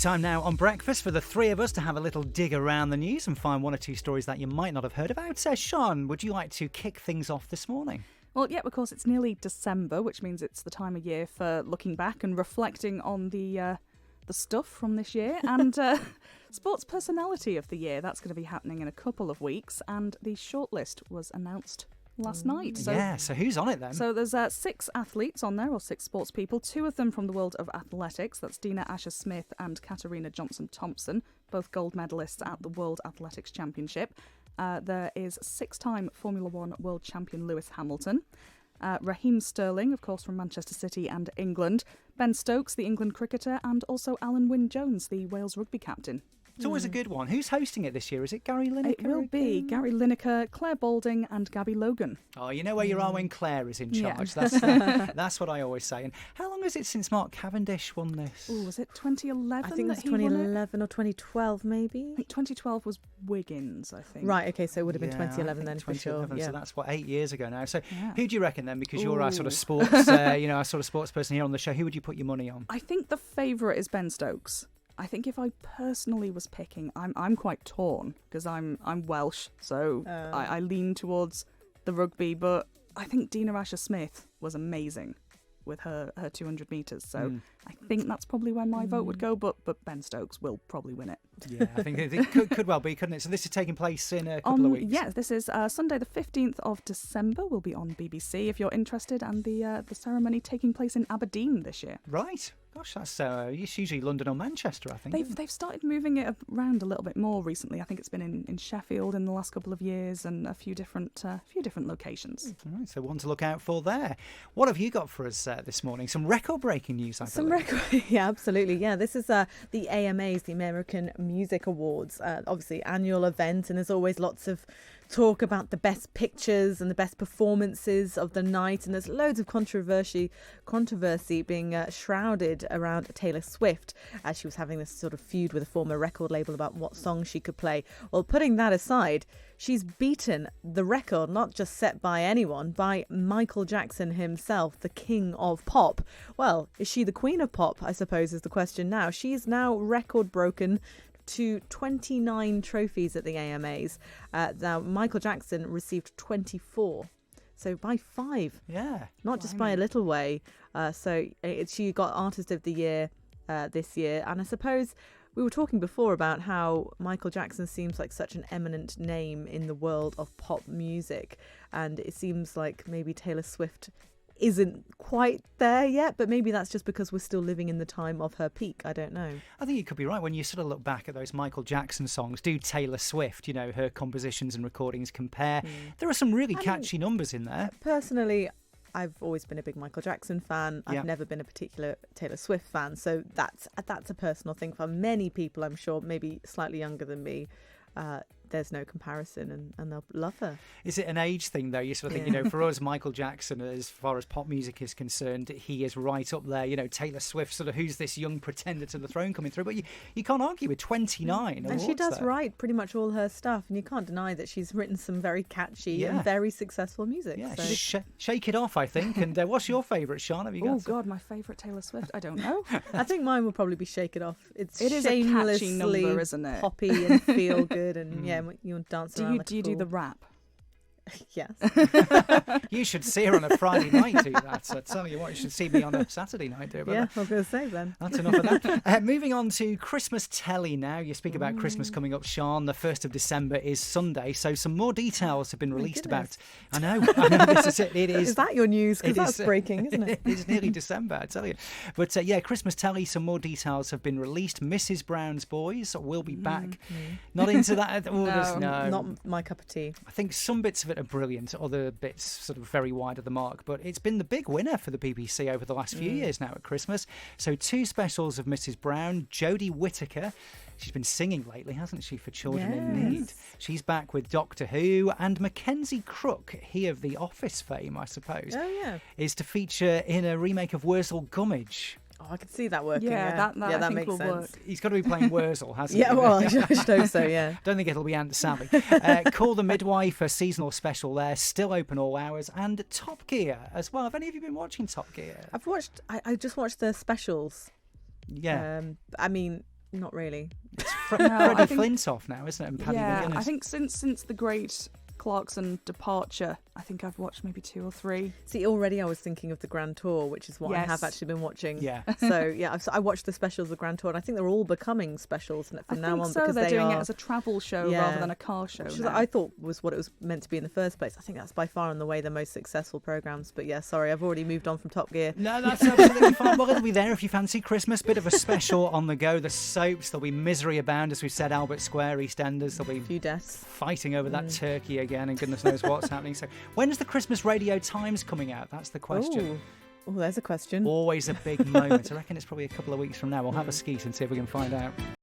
Time now on Breakfast for the three of us to have a little dig around the news and find one or two stories that you might not have heard about. Sian, would you like to kick things off this morning? Well, yeah, of course, it's nearly December, which means it's the time of year for looking back and reflecting on the stuff from this year. And Sports Personality of the Year, that's going to be happening in a couple of weeks. And the shortlist was announced last night. So who's on it then? So there's 6 athletes on there, or 6 sports people, 2 of them from the world of athletics. That's Dina Asher-Smith and Katarina Johnson-Thompson, both gold medalists at the World Athletics Championship. There is 6-time Formula One world champion Lewis Hamilton. Raheem Sterling, of course, from Manchester City and England. Ben Stokes, the England cricketer, and also Alan Wynne-Jones, the Wales rugby captain. It's always a good one. Who's hosting it this year? Is it Gary Lineker? It will be Gary Lineker, Claire Balding and Gabby Logan. Oh, you know where you are when Claire is in charge. Yeah. That's what I always say. And how long is it since Mark Cavendish won this? Oh, was it 2011? I think it was 2011 or 2012 maybe. I think 2012 was Wiggins, I think. Right, okay, so it would have been 2011 then for sure. So that's 8 years ago now. So Yeah. who do you reckon then? Because you're our sort of sports, our sort of sports person here on the show. Who would you put your money on? I think the favourite is Ben Stokes. I think if I personally was picking, I'm quite torn because I'm Welsh, so I lean towards the rugby. But I think Dina Asher-Smith was amazing with her 200 metres, so I think that's probably where my vote would go. But Ben Stokes will probably win it. Yeah, I think it could well be, couldn't it? So this is taking place in a couple of weeks. Yeah, this is Sunday the 15th of December. Will be on BBC if you're interested, and the ceremony taking place in Aberdeen this year. Right. Gosh, that's it's usually London or Manchester, I think. They've started moving it around a little bit more recently. I think it's been in Sheffield in the last couple of years and a few different locations. All right, so one to look out for there. What have you got for us this morning? Some record-breaking news, I believe. Yeah, absolutely. Yeah, this is the AMAs, the American Music Awards, obviously annual event, and there's always lots of talk about the best pictures and the best performances of the night, and there's loads of controversy being shrouded around Taylor Swift as she was having this sort of feud with a former record label about what song she could play. Well, putting that aside, she's beaten the record, not just set by anyone, by Michael Jackson himself, the king of pop. Well, is she the queen of pop, I suppose, is the question now. She's now record broken to 29 trophies at the AMAs. Now, Michael Jackson received 24. So by 5. Yeah. Not just by a little way. So she got Artist of the Year this year. And I suppose we were talking before about how Michael Jackson seems like such an eminent name in the world of pop music. And it seems like maybe Taylor Swift isn't quite there yet, but maybe that's just because we're still living in the time of her peak. I don't know. I think you could be right. When you sort of look back at those Michael Jackson songs, do Taylor Swift, her compositions and recordings compare? There are some really catchy numbers in there. Personally, I've always been a big Michael Jackson fan. I've never been a particular Taylor Swift fan, so that's a personal thing for many people, I'm sure, maybe slightly younger than me. There's no comparison, and they'll love her. Is it an age thing, though? You sort of think, for us, Michael Jackson, as far as pop music is concerned, he is right up there. Taylor Swift, sort of, who's this young pretender to the throne coming through? But you can't argue with 29 And she does write pretty much all her stuff, and you can't deny that she's written some very catchy and very successful music. Yeah, so. Shake it off, I think. And what's your favourite, Sian? Have you got God, my favourite Taylor Swift? I don't know. I think mine will probably be Shake It Off. It is a catchy number, isn't it? Poppy and feel good, and you'll dance around. Do you do the rap? Yes. You should see her on a Friday night do that. I tell you what, you should see me on a Saturday night do it. Yeah, I was going to say then. That's enough of that. Moving on to Christmas telly now. You speak about Christmas coming up, Sian. The 1st of December is Sunday, so some more details have been released about... I know, this is it. It is. Is that your news? Because that's breaking, isn't it? It's nearly December, I tell you. But Christmas telly, some more details have been released. Mrs. Brown's Boys will be back. Not into that. No, not my cup of tea. I think some bits of it are brilliant, other bits sort of very wide of the mark, but it's been the big winner for the BBC over the last few years now at Christmas. So 2 specials of Mrs. Brown. Jodie Whittaker, she's been singing lately, hasn't she, for Children in Need. She's back with Doctor Who. And Mackenzie Crook, he of The Office fame, I suppose, is to feature in a remake of Wurzel Gummidge. Oh, I can see that working. That that makes will sense. Work. He's got to be playing Wurzel, hasn't he? Yeah, well, I should hope so, yeah. Don't think it'll be Aunt Sally. Call the Midwife, a seasonal special there, still open all hours, and Top Gear as well. Have any of you been watching Top Gear? I just watched the specials. Yeah. I mean, Not really. Freddie I think- Flintoff now, isn't it? And Paddy Yeah, McGuinness. I think since the great Clarkson departure, I think I've watched maybe 2 or 3. See, already I was thinking of the Grand Tour, which is what I Yes. have actually been watching. Yeah. So yeah, I watched the specials of the Grand Tour, and I think they're all becoming specials I from now think on so. because They're they doing are. it as a travel show Yeah. rather than a car show. Which now. I thought was what it was meant to be in the first place. I think that's by far and away the most successful programs. But yeah, sorry, I've already moved on from Top Gear. No, that's absolutely fine. Well, it'll be there if you fancy Christmas. Bit of a special on the go. The soaps, there'll be misery abound, as we've said, Albert Square, EastEnders. There'll be A few deaths. fighting over that turkey again, and goodness knows what's happening. So when's the Christmas Radio Times coming out? That's the question. Oh, there's a question. Always a big moment. I reckon it's probably a couple of weeks from now. We'll have a skeet and see if we can find out.